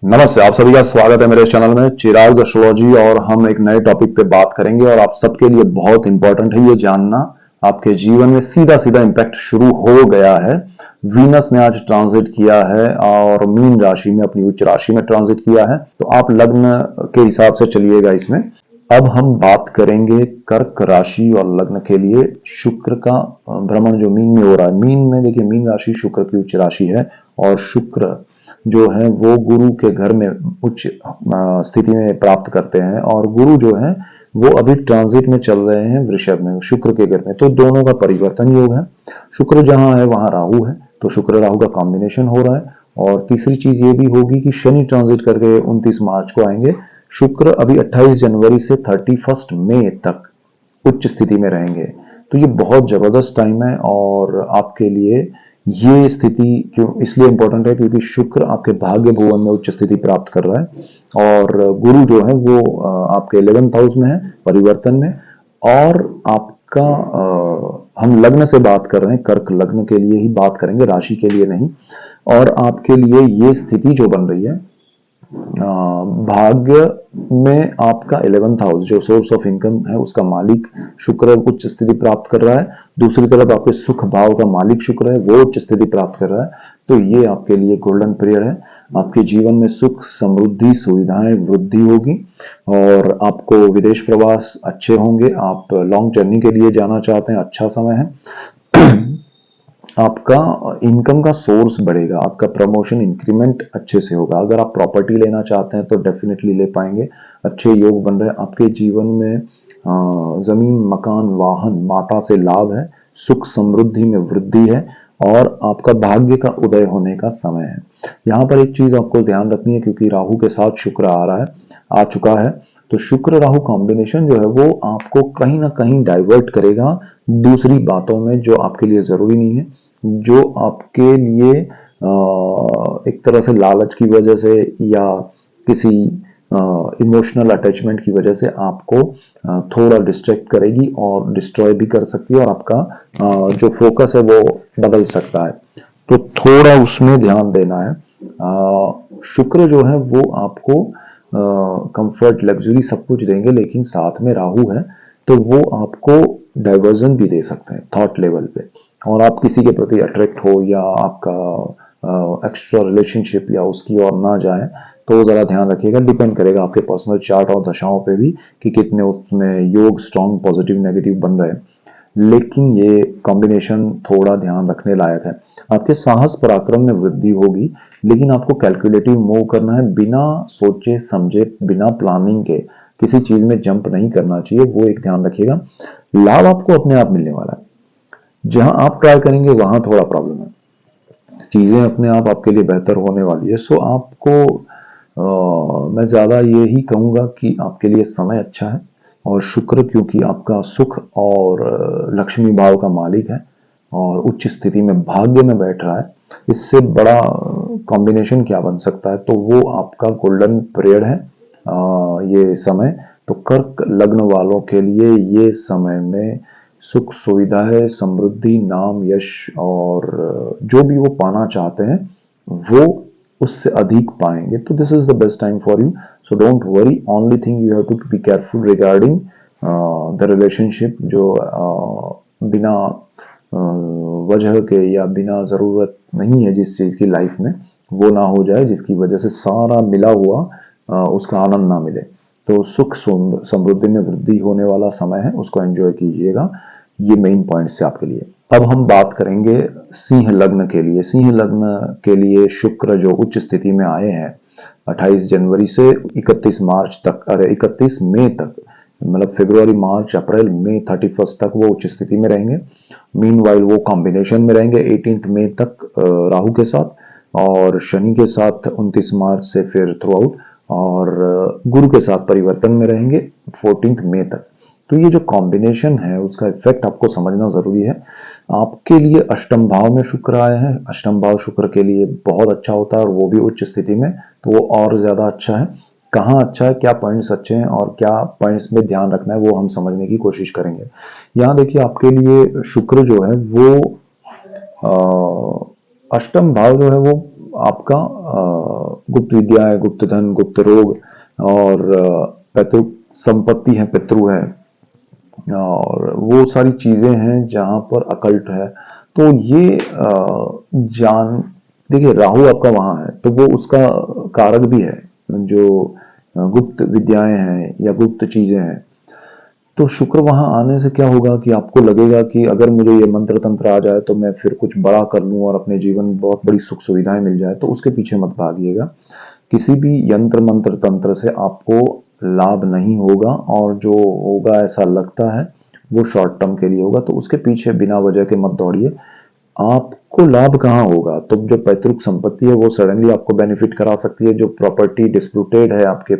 नमस्ते, आप सभी का स्वागत है मेरे इस चैनल में चिराग एस्ट्रोलॉजी। और हम एक नए टॉपिक पे बात करेंगे और आप सबके लिए बहुत इंपॉर्टेंट है ये जानना। आपके जीवन में सीधा सीधा इम्पैक्ट शुरू हो गया है। वीनस ने आज ट्रांजिट किया है और मीन राशि में अपनी उच्च राशि में ट्रांजिट किया है, तो आप लग्न के हिसाब से चलिएगा इसमें। अब हम बात करेंगे कर्क राशि और लग्न के लिए शुक्र का भ्रमण जो मीन में हो रहा है। मीन में देखिए, मीन राशि शुक्र की उच्च राशि है और शुक्र जो है वो गुरु के घर में उच्च स्थिति में प्राप्त करते हैं और गुरु जो है वो अभी ट्रांजिट में चल रहे हैं वृषभ में, शुक्र के घर में, तो दोनों का परिवर्तन योग है। शुक्र जहां है वहां राहु है, तो शुक्र राहु का कॉम्बिनेशन हो रहा है। और तीसरी चीज ये भी होगी कि शनि ट्रांजिट करके 29 मार्च को आएंगे। शुक्र अभी 28 जनवरी से 31 मई तक उच्च स्थिति में रहेंगे, तो ये बहुत जबरदस्त टाइम है। और आपके लिए ये स्थिति क्यों इसलिए इंपॉर्टेंट है क्योंकि शुक्र आपके भाग्य भुवन में उच्च स्थिति प्राप्त कर रहा है और गुरु जो है वो आपके 11th हाउस में है, परिवर्तन में। और आपका हम लग्न से बात कर रहे हैं, कर्क लग्न के लिए ही बात करेंगे, राशि के लिए नहीं। और आपके लिए ये स्थिति जो बन रही है, भाग्य में आपका 11th हाउस जो सोर्स ऑफ इनकम है उसका मालिक शुक्र उच्च स्थिति प्राप्त कर रहा है। दूसरी तरफ आपके सुख भाव का मालिक शुक्र है, वो उच्च स्थिति प्राप्त कर रहा है। तो ये आपके लिए गोल्डन पीरियड है। आपके जीवन में सुख समृद्धि सुविधाएं वृद्धि होगी और आपको विदेश प्रवास अच्छे होंगे। आप लॉन्ग जर्नी के लिए जाना चाहते हैं, अच्छा समय है। आपका इनकम का सोर्स बढ़ेगा, आपका प्रमोशन इंक्रीमेंट अच्छे से होगा। अगर आप प्रॉपर्टी लेना चाहते हैं तो डेफिनेटली ले पाएंगे, अच्छे योग बन रहे हैं। आपके जीवन में जमीन मकान वाहन माता से लाभ है, सुख समृद्धि में वृद्धि है और आपका भाग्य का उदय होने का समय है। यहाँ पर एक चीज आपको ध्यान रखनी है, क्योंकि राहु के साथ शुक्र आ रहा है, आ चुका है, तो शुक्र राहु कॉम्बिनेशन जो है वो आपको कहीं ना कहीं डाइवर्ट करेगा दूसरी बातों में जो आपके लिए जरूरी नहीं है, जो आपके लिए एक तरह से लालच की वजह से या किसी इमोशनल अटैचमेंट की वजह से आपको थोड़ा डिस्ट्रैक्ट करेगी और डिस्ट्रॉय भी कर सकती है और आपका जो फोकस है वो बदल सकता है, तो थोड़ा उसमें ध्यान देना है। शुक्र जो है वो आपको कंफर्ट लग्जरी सब कुछ देंगे, लेकिन साथ में राहु है तो वो आपको डाइवर्जन भी दे सकते हैं थॉट लेवल पे, और आप किसी के प्रति अट्रैक्ट हो या आपका एक्स्ट्रा रिलेशनशिप या उसकी ओर ना जाए, तो जरा ध्यान रखिएगा। डिपेंड करेगा आपके पर्सनल चार्ट और दशाओं पे भी कि कितने उसमें योग स्ट्रॉन्ग पॉजिटिव नेगेटिव बन रहे हैं, लेकिन ये कॉम्बिनेशन थोड़ा ध्यान रखने लायक है। आपके साहस पराक्रम में वृद्धि होगी, लेकिन आपको कैलकुलेटिव मूव करना है, बिना सोचे समझे बिना प्लानिंग के किसी चीज में जंप नहीं करना चाहिए, वो एक ध्यान रखिएगा। लाभ आपको अपने आप मिलने वाला है, जहां आप ट्राई करेंगे वहां थोड़ा प्रॉब्लम है, चीजें अपने आप आपके लिए बेहतर होने वाली है। सो आपको मैं ज्यादा यही कहूंगा कि आपके लिए समय अच्छा है और शुक्र क्योंकि आपका सुख और लक्ष्मी भाव का मालिक है और उच्च स्थिति में भाग्य में बैठ रहा है, इससे बड़ा कॉम्बिनेशन क्या बन सकता है। तो वो आपका गोल्डन पीरियड है ये समय। तो कर्क लग्न वालों के लिए ये समय में सुख सुविधा है, समृद्धि नाम यश और जो भी वो पाना चाहते हैं वो उससे अधिक पाएंगे। तो this is the best time for you, so don't worry, only thing you have to be careful regarding the relationship, जो बिना वजह के या बिना जरूरत नहीं है जिस चीज की लाइफ में, वो ना हो जाए जिसकी वजह से सारा मिला हुआ उसका आनंद ना मिले। तो सुख समृद्धि में वृद्धि होने वाला समय है, उसको एंजॉय कीजिएगा। ये मेन पॉइंट्स है आपके लिए। अब हम बात करेंगे सिंह लग्न के लिए। सिंह लग्न के लिए शुक्र जो उच्च स्थिति में आए हैं 28 जनवरी से 31 मार्च तक, अरे 31 मई तक, मतलब फरवरी मार्च अप्रैल मई 31 तक वो उच्च स्थिति में रहेंगे। मीनवाइल वो कॉम्बिनेशन में रहेंगे 18 मई तक राहु के साथ और शनि के साथ 29 मार्च से फिर थ्रू आउट, और गुरु के साथ परिवर्तन में रहेंगे 14 मई तक। तो ये जो कॉम्बिनेशन है उसका इफेक्ट आपको समझना जरूरी है। आपके लिए अष्टम भाव में शुक्र आए हैं, अष्टम भाव शुक्र के लिए बहुत अच्छा होता है और वो भी उच्च स्थिति में, तो वो और ज्यादा अच्छा है। कहाँ अच्छा है, क्या पॉइंट्स अच्छे हैं और क्या पॉइंट्स में ध्यान रखना है, वो हम समझने की कोशिश करेंगे। यहाँ देखिए, आपके लिए शुक्र जो है वो अष्टम भाव जो है वो आपका गुप्त विद्याएं, गुप्त धन, गुप्त रोग और पैतृक संपत्ति है, पितृ है, और वो सारी चीजें हैं जहां पर अकल्ट है। तो ये जान देखिए, राहु आपका वहां है तो वो उसका कारक भी है, जो गुप्त विद्याएं हैं या गुप्त चीजें हैं। तो शुक्र वहां आने से क्या होगा कि आपको लगेगा कि अगर मुझे ये मंत्र तंत्र आ जाए तो मैं फिर कुछ बड़ा कर लूं और अपने जीवन में बहुत बड़ी सुख सुविधाएं मिल जाए, तो उसके पीछे मत भागिएगा। किसी भी यंत्र मंत्र तंत्र से आपको लाभ नहीं होगा, और जो होगा ऐसा लगता है वो शॉर्ट टर्म के लिए होगा, तो उसके पीछे बिना वजह के मत दौड़िए। आपको लाभ कहाँ होगा? तो जो पैतृक संपत्ति है वो सडनली आपको बेनिफिट करा सकती है। जो प्रॉपर्टी डिस्प्यूटेड है आपके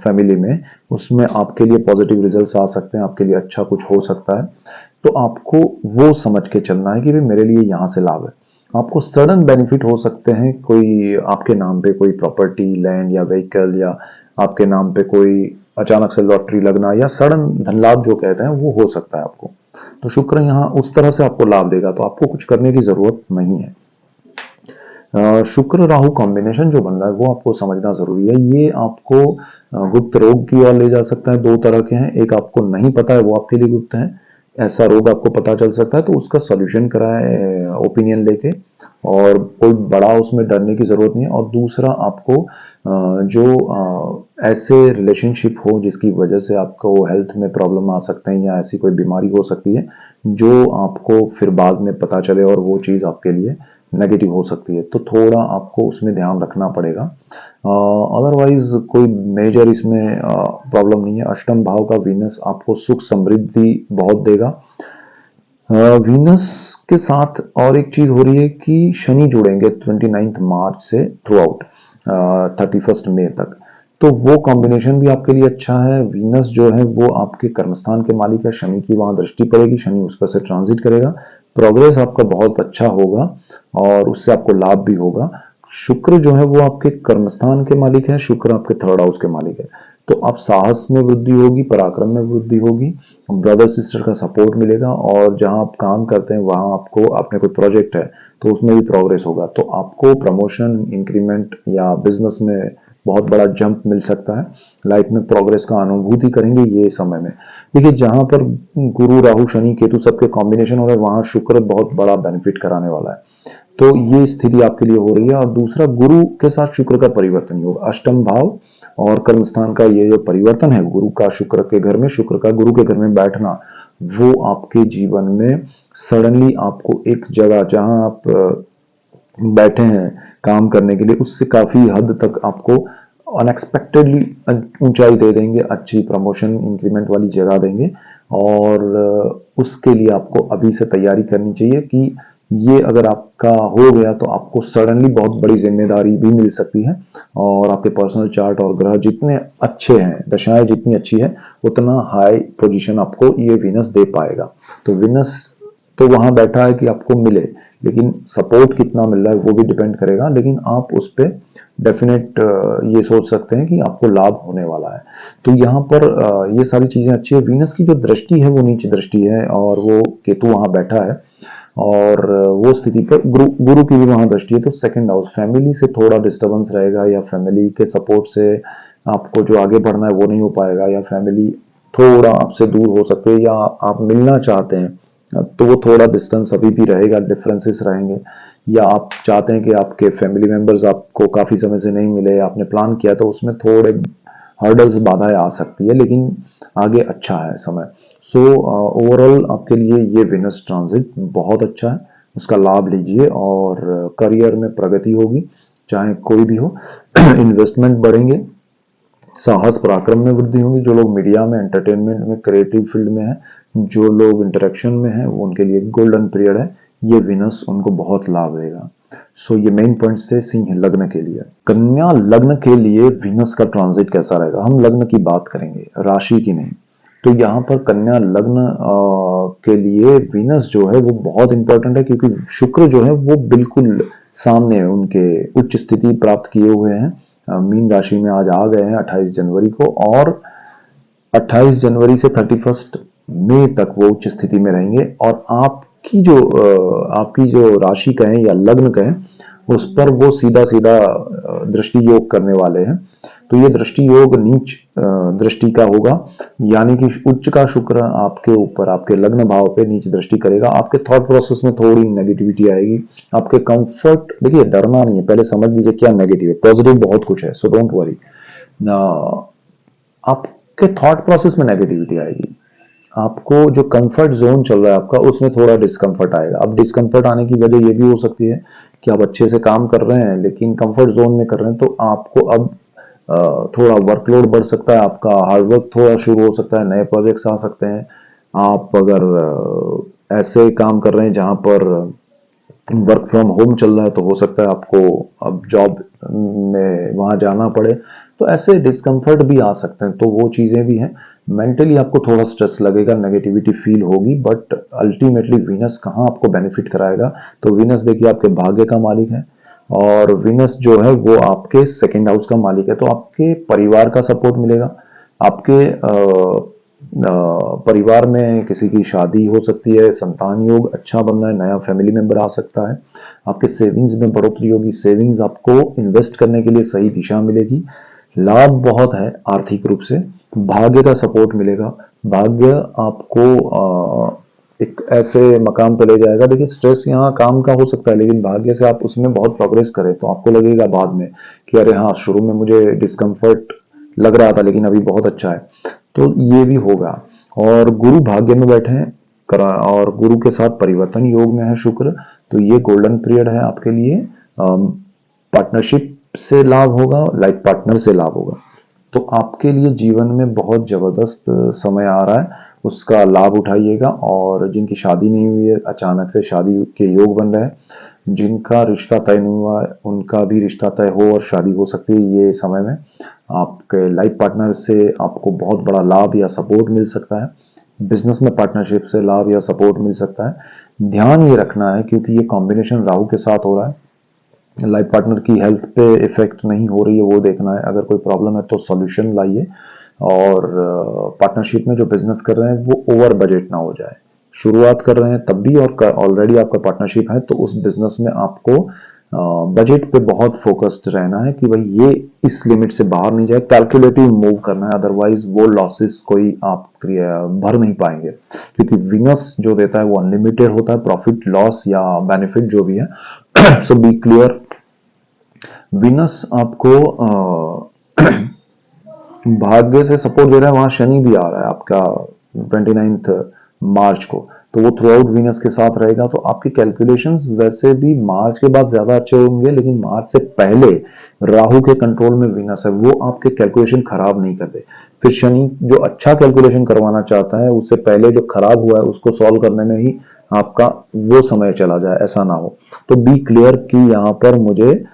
फैमिली में, उसमें आपके लिए पॉजिटिव रिजल्ट्स आ सकते हैं, आपके लिए अच्छा कुछ हो सकता है। तो आपको वो समझ के चलना है कि भाई मेरे लिए यहाँ से लाभ है। आपको सडन बेनिफिट हो सकते हैं, कोई आपके नाम पे कोई प्रॉपर्टी, लैंड या व्हीकल, या आपके नाम पे कोई अचानक से लॉटरी लगना, या सडन धन लाभ जो कहते हैं वो हो सकता है आपको। तो शुक्र यहाँ उस तरह से आपको लाभ देगा, तो आपको कुछ करने की जरूरत नहीं है। शुक्र राहु कॉम्बिनेशन जो बन रहा है वो आपको समझना जरूरी है। ये आपको गुप्त रोग की ओर ले जा सकता है। दो तरह के हैं, एक आपको नहीं पता है वो आपके लिए गुप्त है, ऐसा रोग आपको पता चल सकता है तो उसका सॉल्यूशन कराए ओपिनियन लेके, और कोई बड़ा उसमें डरने की जरूरत नहीं है। और दूसरा आपको जो ऐसे रिलेशनशिप हो जिसकी वजह से आपको हेल्थ में प्रॉब्लम आ सकते हैं, या ऐसी कोई बीमारी हो सकती है जो आपको फिर बाद में पता चले और वो चीज़ आपके लिए नेगेटिव हो सकती है, तो थोड़ा आपको उसमें ध्यान रखना पड़ेगा। अदरवाइज कोई मेजर इसमें प्रॉब्लम नहीं है। अष्टम भाव का वीनस आपको सुख समृद्धि बहुत देगा। वीनस के साथ और एक चीज हो रही है कि शनि जुड़ेंगे 29 मार्च से थ्रू आउट 31 मई तक, तो वो कॉम्बिनेशन भी आपके लिए अच्छा है। वीनस जो है वो आपके कर्मस्थान के मालिक है, शनि की वहां दृष्टि पड़ेगी, शनि उस पर से ट्रांजिट करेगा, प्रोग्रेस आपका बहुत अच्छा होगा और उससे आपको लाभ भी होगा। शुक्र जो है वो आपके कर्मस्थान के मालिक है, शुक्र आपके थर्ड हाउस के मालिक है, तो आप साहस में वृद्धि होगी, पराक्रम में वृद्धि होगी, ब्रदर सिस्टर का सपोर्ट मिलेगा, और जहां आप काम करते हैं वहां आपको, अपने कोई प्रोजेक्ट है तो उसमें भी प्रोग्रेस होगा, तो आपको प्रमोशन, इंक्रीमेंट या बिजनेस में बहुत बड़ा जंप मिल सकता है। लाइफ में प्रोग्रेस का अनुभूति करेंगे ये समय में। देखिए, जहां पर गुरु राहु शनि केतु सबके कॉम्बिनेशन हो रहे हैं वहां शुक्र बहुत बड़ा बेनिफिट कराने वाला है, तो ये स्थिति आपके लिए हो रही है। और दूसरा, गुरु के साथ शुक्र का परिवर्तन होगा, अष्टम भाव और कर्म स्थान का ये जो परिवर्तन है, गुरु का शुक्र के घर में, शुक्र का गुरु के घर में बैठना, वो आपके जीवन में सडनली आपको एक जगह जहां आप बैठे हैं काम करने के लिए, उससे काफी हद तक आपको अनएक्सपेक्टेडली ऊंचाई दे देंगे, अच्छी प्रमोशन इंक्रीमेंट वाली जगह देंगे। और उसके लिए आपको अभी से तैयारी करनी चाहिए कि ये अगर आपका हो गया तो आपको सडनली बहुत बड़ी जिम्मेदारी भी मिल सकती है, और आपके पर्सनल चार्ट और ग्रह जितने अच्छे हैं, दशाएं जितनी अच्छी है, उतना हाई पोजीशन आपको ये वीनस दे पाएगा। तो वीनस तो वहां बैठा है कि आपको मिले, लेकिन सपोर्ट कितना मिल रहा है वो भी डिपेंड करेगा, लेकिन आप उस पर डेफिनेट ये सोच सकते हैं कि आपको लाभ होने वाला है। तो यहाँ पर ये सारी चीजें अच्छी है। वीनस की जो दृष्टि है वो नीच दृष्टि है, और वो केतु वहां बैठा है, और वो स्थिति पर गुरु की भी वहां दृष्टि है, तो सेकंड हाउस, फैमिली से थोड़ा डिस्टर्बेंस रहेगा, या फैमिली के सपोर्ट से आपको जो आगे बढ़ना है वो नहीं हो पाएगा, या फैमिली थोड़ा आपसे दूर हो सकते हैं, या आप मिलना चाहते हैं तो वो थोड़ा डिस्टेंस अभी भी रहेगा, डिफरेंसेस रहेंगे, या आप चाहते हैं कि आपके फैमिली मेंबर्स आपको काफी समय से नहीं मिले, आपने प्लान किया तो उसमें थोड़े हर्डल्स, बाधाएं आ सकती है, लेकिन आगे अच्छा है समय। सो ओवरऑल आपके लिए ये विनस ट्रांजिट बहुत अच्छा है, उसका लाभ लीजिए, और करियर में प्रगति होगी, चाहे कोई भी हो। इन्वेस्टमेंट बढ़ेंगे, साहस पराक्रम में वृद्धि होगी। जो लोग मीडिया में, एंटरटेनमेंट में, क्रिएटिव फील्ड में है, जो लोग इंटरेक्शन में है, वो उनके लिए गोल्डन पीरियड है, ये विनस उनको बहुत लाभ देगा। सो ये मेन पॉइंट्स थे सिंह लग्न के लिए। कन्या लग्न के लिए विनस का ट्रांजिट कैसा रहेगा? हम लग्न की बात करेंगे, राशि की नहीं। तो यहाँ पर कन्या लग्न के लिए विनस जो है वो बहुत इंपॉर्टेंट है, क्योंकि शुक्र जो है वो बिल्कुल सामने है, उनके उच्च स्थिति प्राप्त किए हुए हैं, मीन राशि में आज आ गए हैं 28 जनवरी को, और 28 जनवरी से 31 मई तक वो उच्च स्थिति में रहेंगे, और आपकी जो राशि कहें या लग्न कहें, उस पर वो सीधा सीधा दृष्टि योग करने वाले हैं। तो ये दृष्टि योग नीच दृष्टि का होगा, यानी कि उच्च का शुक्र आपके ऊपर आपके लग्न भाव पे नीच दृष्टि करेगा। आपके थॉट प्रोसेस में थोड़ी नेगेटिविटी आएगी। आपके कंफर्ट, देखिए डरना नहीं है, पहले समझ लीजिए क्या नेगेटिव है, पॉजिटिव बहुत कुछ है, सो डोंट वरी। आपके थॉट प्रोसेस में नेगेटिविटी आएगी। आपको जो कंफर्ट जोन चल रहा है आपका, उसमें थोड़ा डिस्कंफर्ट आएगा। अब डिस्कंफर्ट आने की वजह ये भी हो सकती है कि आप अच्छे से काम कर रहे हैं लेकिन कंफर्ट जोन में कर रहे हैं, तो आपको अब थोड़ा वर्कलोड बढ़ सकता है, आपका हार्डवर्क थोड़ा शुरू हो सकता है, नए प्रोजेक्ट्स आ सकते हैं। आप अगर ऐसे काम कर रहे हैं जहां पर वर्क फ्रॉम होम चल रहा है, तो हो सकता है आपको अब जॉब में वहां जाना पड़े, तो ऐसे डिस्कम्फर्ट भी आ सकते हैं। तो वो चीजें भी हैं। मेंटली आपको थोड़ा स्ट्रेस लगेगा, नेगेटिविटी फील होगी, बट अल्टीमेटली वीनस कहाँ आपको बेनिफिट कराएगा, तो वीनस देखिए आपके भाग्य का मालिक है, और वीनस जो है वो आपके सेकेंड हाउस का मालिक है। तो आपके परिवार का सपोर्ट मिलेगा। आपके परिवार में किसी की शादी हो सकती है, संतान योग अच्छा बन रहा है, नया फैमिली मेंबर आ सकता है। आपके सेविंग्स में बढ़ोतरी होगी, सेविंग्स आपको इन्वेस्ट करने के लिए सही दिशा मिलेगी। लाभ बहुत है आर्थिक रूप से। भाग्य का सपोर्ट मिलेगा। भाग्य आपको एक ऐसे मकाम पे ले जाएगा। देखिए स्ट्रेस यहाँ काम का हो सकता है, लेकिन भाग्य से आप उसमें बहुत प्रोग्रेस करें तो आपको लगेगा बाद में कि अरे हाँ, शुरू में मुझे डिस्कम्फर्ट लग रहा था लेकिन अभी बहुत अच्छा है। तो ये भी होगा। और गुरु भाग्य में बैठे हैं और गुरु के साथ परिवर्तन योग में है शुक्र, तो ये गोल्डन पीरियड है आपके लिए। पार्टनरशिप से लाभ होगा, लाइफ पार्टनर से लाभ होगा। तो आपके लिए जीवन में बहुत जबरदस्त समय आ रहा है, उसका लाभ उठाइएगा। और जिनकी शादी नहीं हुई है, अचानक से शादी के योग बन रहे हैं। जिनका रिश्ता तय नहीं हुआ है, उनका भी रिश्ता तय हो और शादी हो सकती है ये समय में। आपके लाइफ पार्टनर से आपको बहुत बड़ा लाभ या सपोर्ट मिल सकता है। बिजनेस में पार्टनरशिप से लाभ या सपोर्ट मिल सकता है। ध्यान ये रखना है क्योंकि ये कॉम्बिनेशन राहु के साथ हो रहा है। लाइफ पार्टनर की हेल्थ पे इफेक्ट नहीं हो रही है, वो देखना है। अगर कोई प्रॉब्लम है तो सॉल्यूशन लाइए। और पार्टनरशिप में जो बिजनेस कर रहे हैं वो ओवर बजट ना हो जाए। शुरुआत कर रहे हैं तब भी और ऑलरेडी आपका पार्टनरशिप है तो उस बिजनेस में आपको बजट पे बहुत फोकस्ड रहना है कि भाई ये इस लिमिट से बाहर नहीं जाए। कैलकुलेटिव मूव करना है, अदरवाइज वो लॉसेस कोई आप भर नहीं पाएंगे, क्योंकि विनस जो देता है वो अनलिमिटेड होता है, प्रॉफिट लॉस या बेनिफिट जो भी है। सो बी क्लियर। विनस आपको भाग्य से सपोर्ट दे रहा है, वहां शनि भी आ रहा है आपका 29 मार्च को, तो वो थ्रू आउट वीनस के साथ रहेगा। तो आपकी कैलकुलेशंस वैसे भी मार्च के बाद ज्यादा अच्छे होंगे, लेकिन मार्च से पहले राहु के कंट्रोल में वीनस है, वो आपके कैलकुलेशन खराब नहीं कर दे। फिर शनि जो अच्छा कैलकुलेशन करवाना चाहता है, उससे पहले जो खराब हुआ है उसको सॉल्व करने में ही आपका वो समय चला जाए, ऐसा ना हो। तो बी क्लियर कि यहाँ पर मुझे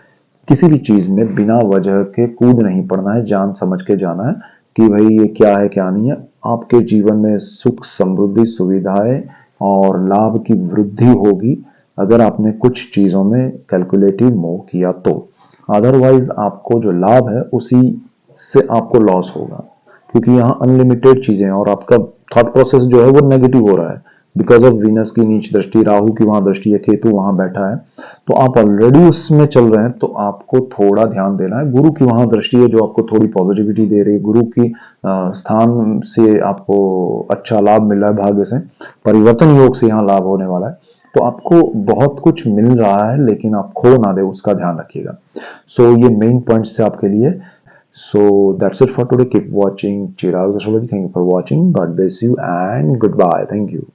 किसी भी चीज में बिना वजह के कूद नहीं पड़ना है, जान समझ के जाना है कि भाई ये क्या है क्या नहीं है। आपके जीवन में सुख, समृद्धि, सुविधाएं और लाभ की वृद्धि होगी अगर आपने कुछ चीजों में कैलकुलेटिव मूव किया तो। अदरवाइज आपको जो लाभ है उसी से आपको लॉस होगा, क्योंकि यहाँ अनलिमिटेड चीजें हैं और आपका थॉट प्रोसेस जो है वो नेगेटिव हो रहा है बिकॉज ऑफ वीनस की नीच दृष्टि, राहु की वहां दृष्टि है, केतु वहां बैठा है। तो आप ऑलरेडी उसमें चल रहे हैं, तो आपको थोड़ा ध्यान देना है। गुरु की वहां दृष्टि है जो आपको थोड़ी पॉजिटिविटी दे रही है। गुरु की स्थान से आपको अच्छा लाभ मिल रहा है, भाग्य से परिवर्तन योग से यहाँ लाभ होने वाला है। तो आपको बहुत कुछ मिल रहा है, लेकिन आप खो ना दे, उसका ध्यान रखिएगा। सो ये मेन पॉइंट्स थे आपके लिए। So that's it for today. Keep watching Chirag Astrology. Thank you for watching. God bless you and goodbye. Thank you.